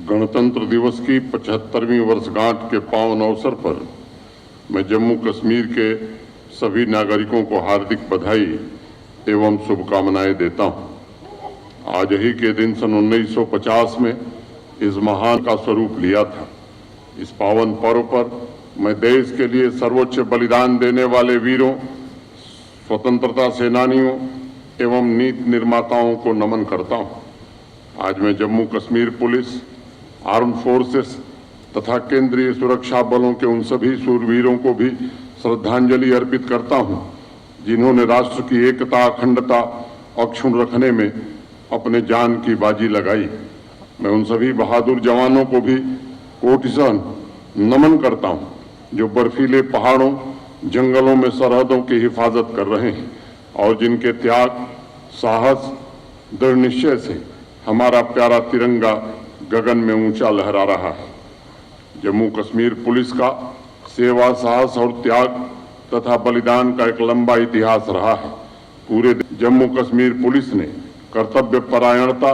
गणतंत्र दिवस की 75वीं वर्षगांठ के पावन अवसर पर मैं जम्मू कश्मीर के सभी नागरिकों को हार्दिक बधाई एवं शुभकामनाएं देता हूं। आज ही के दिन सन 1950 में इस महान का स्वरूप लिया था। इस पावन पर्व पर मैं देश के लिए सर्वोच्च बलिदान देने वाले वीरों, स्वतंत्रता सेनानियों एवं नीति निर्माताओं को नमन करता हूं। आज मैं Jammu Kashmir police, arm forces तथा केंद्रीय सुरक्षा बलों के उन सभी शूरवीरों को भी श्रद्धांजलि अर्पित करता हूं, जिन्होंने राष्ट्र की एकता, अखंडता अक्षुण्ण रखने में अपने जान की बाजी लगाई। मैं उन सभी बहादुर जवानों को भी कोटिशः नमन करता हूं, जो बर्फीले पहाड़ों, जंगलों में सरहदों की हिफाजत कर रहे हैं और जिनके त्याग, साहस, दृढ़ निश्चय से हमारा प्यारा तिरंगा गगन में ऊंचा लहरा रहा है। जम्मू कश्मीर पुलिस का सेवा, साहस और त्याग तथा बलिदान का एक लंबा इतिहास रहा है। पूरे जम्मू कश्मीर पुलिस ने कर्तव्य परायणता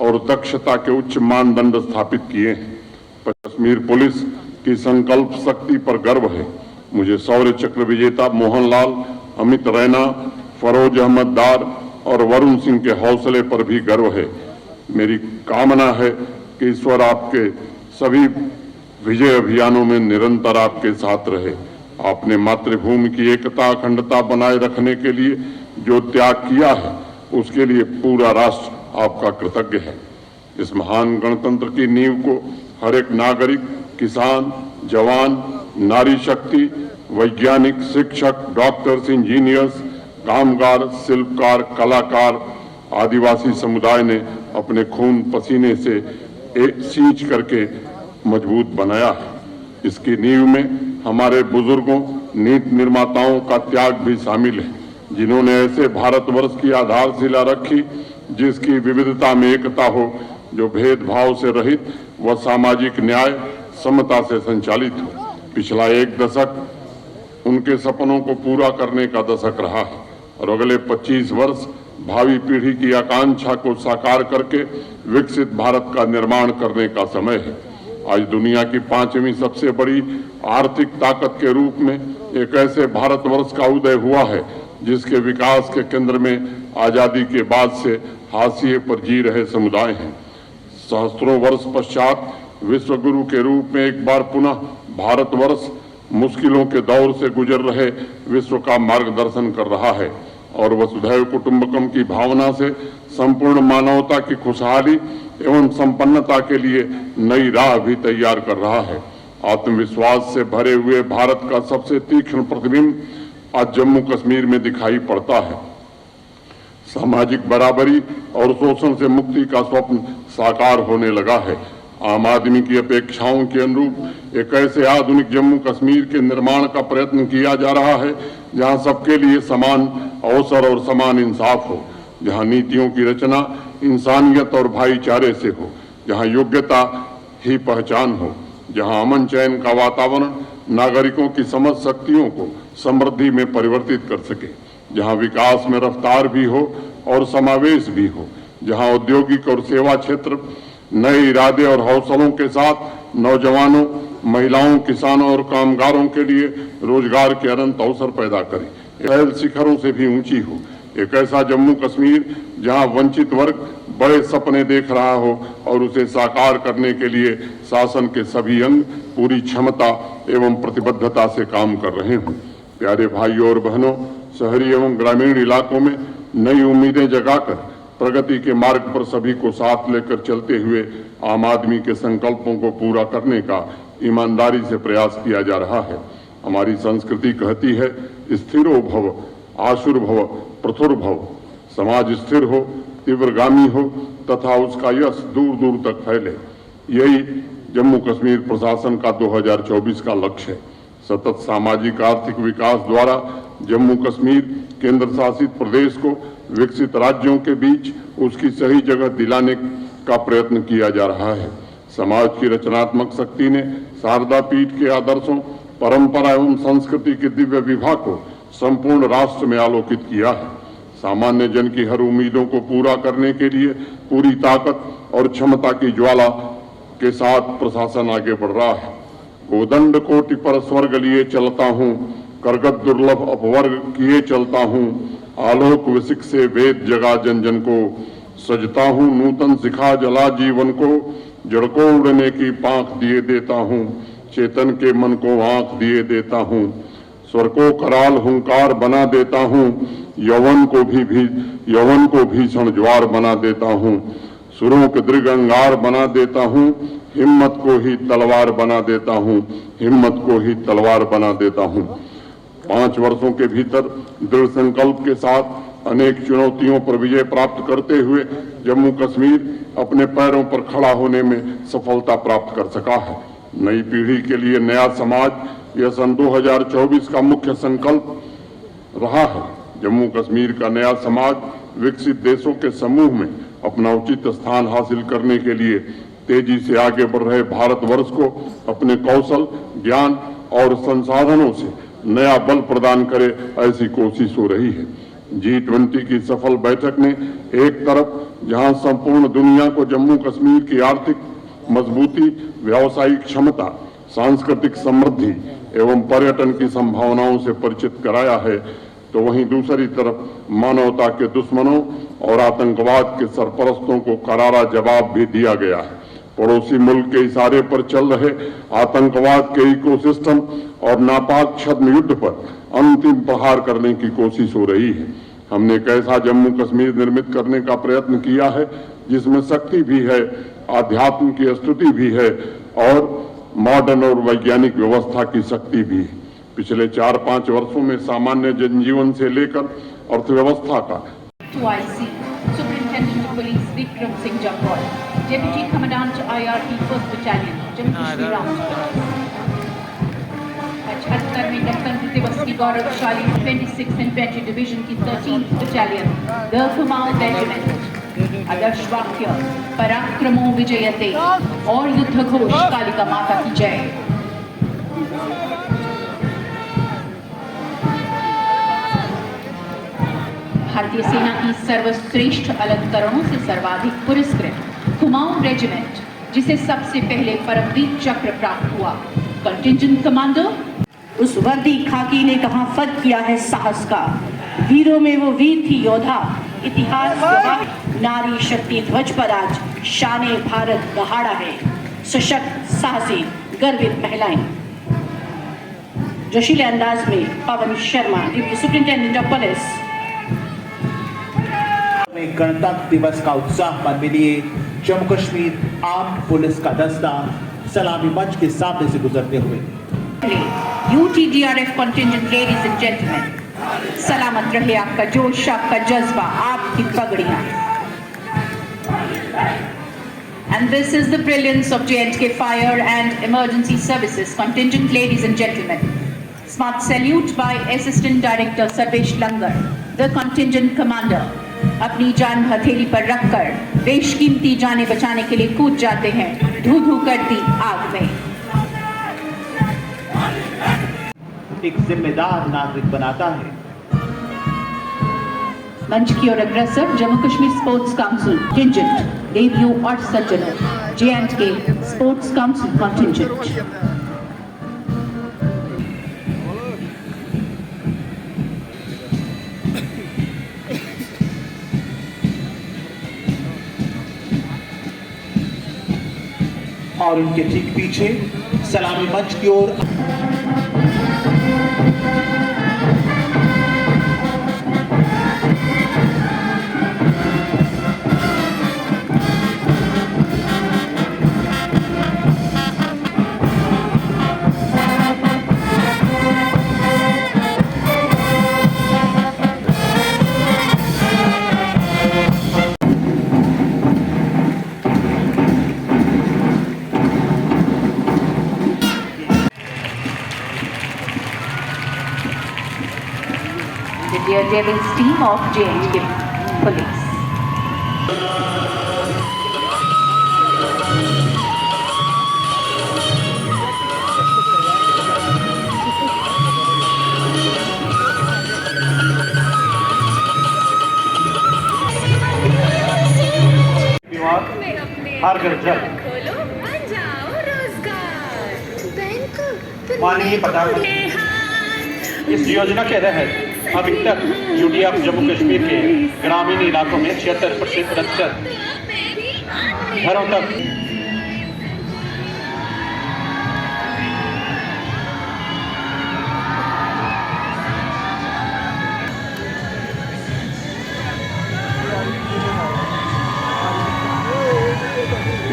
और दक्षता के उच्च मानदंड स्थापित किए हैं। कश्मीर पुलिस की संकल्प शक्ति पर गर्व है। मुझे शौर्य चक्र विजेता मोहनलाल, अमित रैना, फरोज अहमद डार और वरुण सिंह के हौसले पर भी गर्व है। मेरी कामना है कि ईश्वर आपके सभी विजय अभियानों में निरंतर आपके साथ रहे। आपने मातृभूमि की एकता, अखंडता बनाए रखने के लिए जो त्याग किया है, उसके लिए पूरा राष्ट्र आपका कृतज्ञ है। इस महान गणतंत्र की नींव को हर एक नागरिक, किसान, जवान, नारी शक्ति, वैज्ञानिक, शिक्षक, डॉक्टर्स, इंजीनियर्स, कामगार, शिल्पकार, कलाकार, आदिवासी समुदाय ने अपने खून पसीने से सींच करके मजबूत बनाया है। इसकी नींव में हमारे बुजुर्गों, नीति निर्माताओं का त्याग भी शामिल है, जिन्होंने ऐसे भारतवर्ष की आधारशिला रखी जिसकी विविधता में एकता हो, जो भेदभाव से रहित व सामाजिक न्याय, समता से संचालित हो। पिछला एक दशक उनके सपनों को पूरा करने का दशक रहा है और अगले 25 वर्ष भावी पीढ़ी की आकांक्षा को साकार करके विकसित भारत का निर्माण करने का समय है। आज दुनिया की 5वीं सबसे बड़ी आर्थिक ताकत के रूप में एक ऐसे भारतवर्ष का उदय हुआ है, जिसके विकास के केंद्र में आजादी के बाद से हाशिए पर जी रहे समुदाय हैं। सहस्त्रों वर्ष पश्चात विश्व गुरु के रूप में एक बार पुनः भारतवर्ष मुश्किलों के दौर से गुजर रहे विश्व का मार्गदर्शन कर रहा है और वसुधैव कुटुंबकम की भावना से संपूर्ण मानवता की खुशहाली एवं संपन्नता के लिए नई राह भी तैयार कर रहा है। आत्मविश्वास से भरे हुए भारत का सबसे तीक्ष्ण प्रतिबिंब आज जम्मू कश्मीर में दिखाई पड़ता है। सामाजिक बराबरी और शोषण से मुक्ति का स्वप्न साकार होने लगा है। आम आदमी की अपेक्षाओं के अनुरूप एक ऐसे आधुनिक जम्मू कश्मीर के निर्माण का प्रयत्न किया जा रहा है, जहां सबके लिए समान अवसर और समान इंसाफ हो, जहां नीतियों की रचना इंसानियत और भाईचारे से हो, जहां योग्यता ही पहचान हो, जहां अमन चैन का वातावरण नागरिकों की समझ शक्तियों को समृद्धि में परिवर्तित कर सके, जहां विकास में रफ्तार भी हो और समावेश भी हो, जहां औद्योगिक और सेवा क्षेत्र नए इरादे और हौसलों के साथ नौजवानों, महिलाओं, किसानों और कामगारों के लिए रोजगार के अनंत अवसर पैदा करे, पहल शिखरों से भी ऊंची हो। एक ऐसा जम्मू कश्मीर जहां वंचित वर्ग बड़े सपने देख रहा हो और उसे साकार करने के लिए शासन के सभी अंग पूरी क्षमता एवं प्रतिबद्धता से काम कर रहे हों। प्यारे भाइयों और बहनों, शहरी एवं ग्रामीण इलाकों में नई उम्मीदें जगाकर प्रगति के मार्ग पर सभी को साथ लेकर चलते हुए आम आदमी के संकल्पों को पूरा करने का ईमानदारी से प्रयास किया जा रहा है। हमारी संस्कृति कहती है, स्थिरो भव, आशुर्भव, प्रथुर्भव। समाज स्थिर हो, तीव्रगामी हो तथा उसका यश दूर दूर तक फैले, यही जम्मू कश्मीर प्रशासन का 2024 का लक्ष्य है। सतत सामाजिक आर्थिक विकास द्वारा जम्मू कश्मीर केंद्र शासित प्रदेश को विकसित राज्यों के बीच उसकी सही जगह दिलाने का प्रयत्न किया जा रहा है। समाज की रचनात्मक शक्ति ने शारदा पीठ के आदर्शों, परंपरा एवं संस्कृति के दिव्य विभा को संपूर्ण राष्ट्र में आलोकित किया है। सामान्य जन की हर उम्मीदों को पूरा करने के लिए पूरी ताकत और क्षमता की ज्वाला के साथ प्रशासन आगे बढ़ रहा है। गोदंड कोटि पर स्वर्ग लिए चलता हूँ, करगत दुर्लभ अपवर्ग किए चलता हूँ, आलोक विसिक से वेद जगा जन जन को, सजता हूँ नूतन सिखा जला जीवन को, जड़ को उड़ने की पांख दिए देता हूँ, चेतन के मन को आंख दिए देता हूँ, स्वर को कराल हुंकार बना देता हूँ, यौवन को भीषण ज्वार बना देता हूँ, सुरों के दृढ़ अंगार बना देता हूँ, हिम्मत को ही तलवार बना देता हूँ, हिम्मत को ही तलवार बना देता हूँ। 5 वर्षों के भीतर दृढ़ संकल्प के साथ अनेक चुनौतियों पर विजय प्राप्त करते हुए जम्मू कश्मीर अपने पैरों पर खड़ा होने में सफलता प्राप्त कर सका है। नई पीढ़ी के लिए नया समाज, यह सन 2024 का मुख्य संकल्प रहा है। जम्मू कश्मीर का नया समाज विकसित देशों के समूह में अपना उचित स्थान हासिल करने के लिए तेजी से आगे बढ़ रहे भारतवर्ष को अपने कौशल, ज्ञान और संसाधनों से नया बल प्रदान करे, ऐसी कोशिश हो रही है। G20 की सफल बैठक ने एक तरफ जहां संपूर्ण दुनिया को जम्मू कश्मीर की आर्थिक मजबूती, व्यावसायिक क्षमता, सांस्कृतिक समृद्धि एवं पर्यटन की संभावनाओं से परिचित कराया है, तो वहीं दूसरी तरफ मानवता के दुश्मनों और आतंकवाद के सरपरस्तों को करारा जवाब भी दिया गया है। पड़ोसी मुल्क के इशारे पर चल रहे आतंकवाद के इकोसिस्टम और नापाक छद्म युद्ध पर अंतिम प्रहार करने की कोशिश हो रही है। हमने एक ऐसा जम्मू कश्मीर निर्मित करने का प्रयत्न किया है जिसमें शक्ति भी है, आध्यात्म की स्तुति भी है और मॉडर्न और वैज्ञानिक व्यवस्था की शक्ति भी है। पिछले 4-5 वर्षों में सामान्य जनजीवन से लेकर अर्थव्यवस्था का Superintendent of Police Vikram Singh Jampal, Deputy Commandant IRP 1st Battalion, Jammu Kashmir Armed Forces. 75वें गणतंत्र दिवस की गौरवशाली 26th Infantry Division की 13th Battalion, the Kumaon Regiment, आदर्श वाक्य पराक्रमो विजयते और युद्ध घोष कालिका माता की जय। भारतीय सेना की सर्वश्रेष्ठ अलंकरणों से सर्वाधिक पुरस्कृत कुमाऊं रेजिमेंट, जिसे सबसे पहले परमवीर चक्र प्राप्त हुआ, कंटिंजेंट कमांडर। उस वर्दी खाकी ने कहां फर्क किया है साहस का, वीरों में वो वीर थी योद्धा, इतिहास गवाह। नारी शक्ति ध्वज पर आज शाने भारत दहाड़ा है, सशक्त, साहसी, गर्वित महिलाएं। जोशीले अंदाज में Pawan Sharma, deputy superintendent of police. गणतंत्र दिवस का उत्साह मन में लिए जम्मू कश्मीर आर्म्ड पुलिस का दस्ता सलामी मंच के सामने से गुजरते हुए UTDRF contingent, ladies and gentlemen, सलामत रहे आपका जोश, आपका जज्बा, आपकी पगड़ियां। And this is the brilliance of J&K Fire and Emergency Services contingent, ladies and gentlemen. Smart salute by Assistant Director Sarvesh Langar, the contingent commander. अपनी जान हथेली पर रखकर बेशकीमती जानें बचाने के लिए कूद जाते हैं धू धू करती आग में। एक जिम्मेदार नागरिक बनाता है। मंच की ओर अग्रसर Jammu Kashmir sports council contingent, देवियों और सज्जनों, J&K स्पोर्ट्स काउंसिल कंटिंजेंट। और उनके ठीक पीछे सलामी मंच की ओर Devil's team of J&K Police. हर घर जल खोलो बन जाओ रोजगार बैंक माननीय प्रधानमंत्री इस योजना के तहत अभी तक यूडीएफ जम्मू कश्मीर के ग्रामीण इलाकों में 76% घरों तक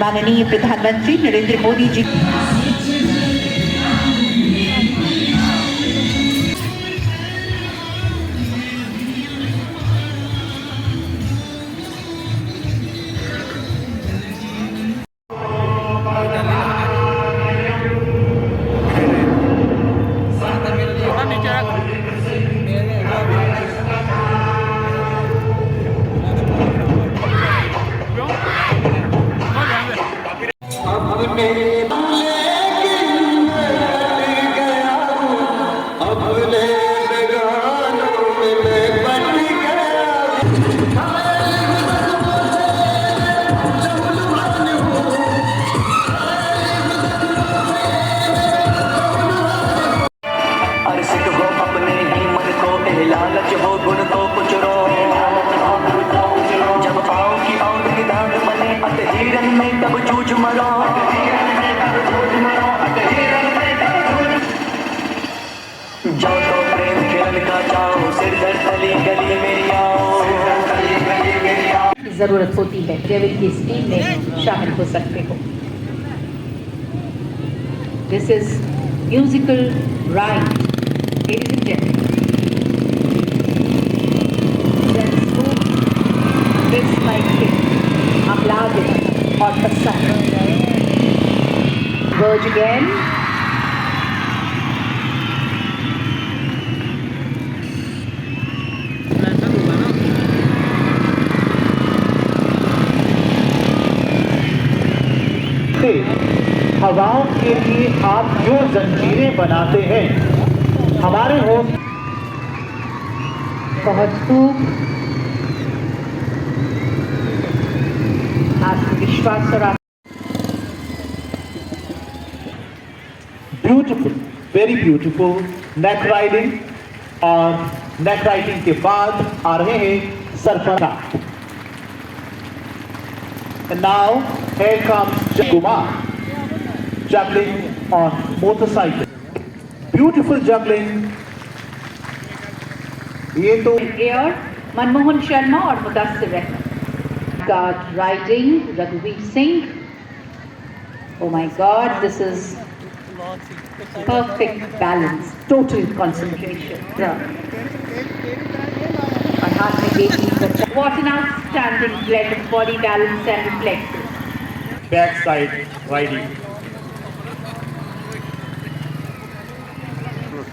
माननीय प्रधानमंत्री नरेंद्र मोदी जी लालच हो गुण तो कुछ रो जब पाओ की और निदान बने अतहीरन में तब जूझ मरो जाओ तो प्रेम खेल का जाओ सिर दर तली गली मेरी आओ जरूरत होती है डेविल की इस टीम में शामिल हो सकते हो. This is musical rhyme, ladies and gentlemen. This might be आह्लादित और पसंद. Verge again. हवाओं के लिए आप जो जंजीरें बनाते हैं हमारे होस्ट बहुत खूब आत्मविश्वास और ब्यूटीफुल वेरी ब्यूटीफुल नेक राइडिंग और नेक राइडिंग के बाद आ रहे हैं Sarfaraz. And now here comes Kumar juggling on motorcycle. Beautiful juggling. ये तो एयर मनमोहन शर्मा और Mudassir Rahman. God riding Raghuveer Singh. Oh my God, this is perfect balance, total concentration. और हाथ में बेटी बच्चा. What an outstanding blend of body balance and reflexes. backside riding.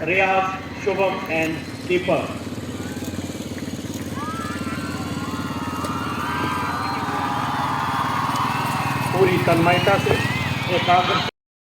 Riyaz, Shubham and Deepak. पूरी तन्मयता से एकाग्र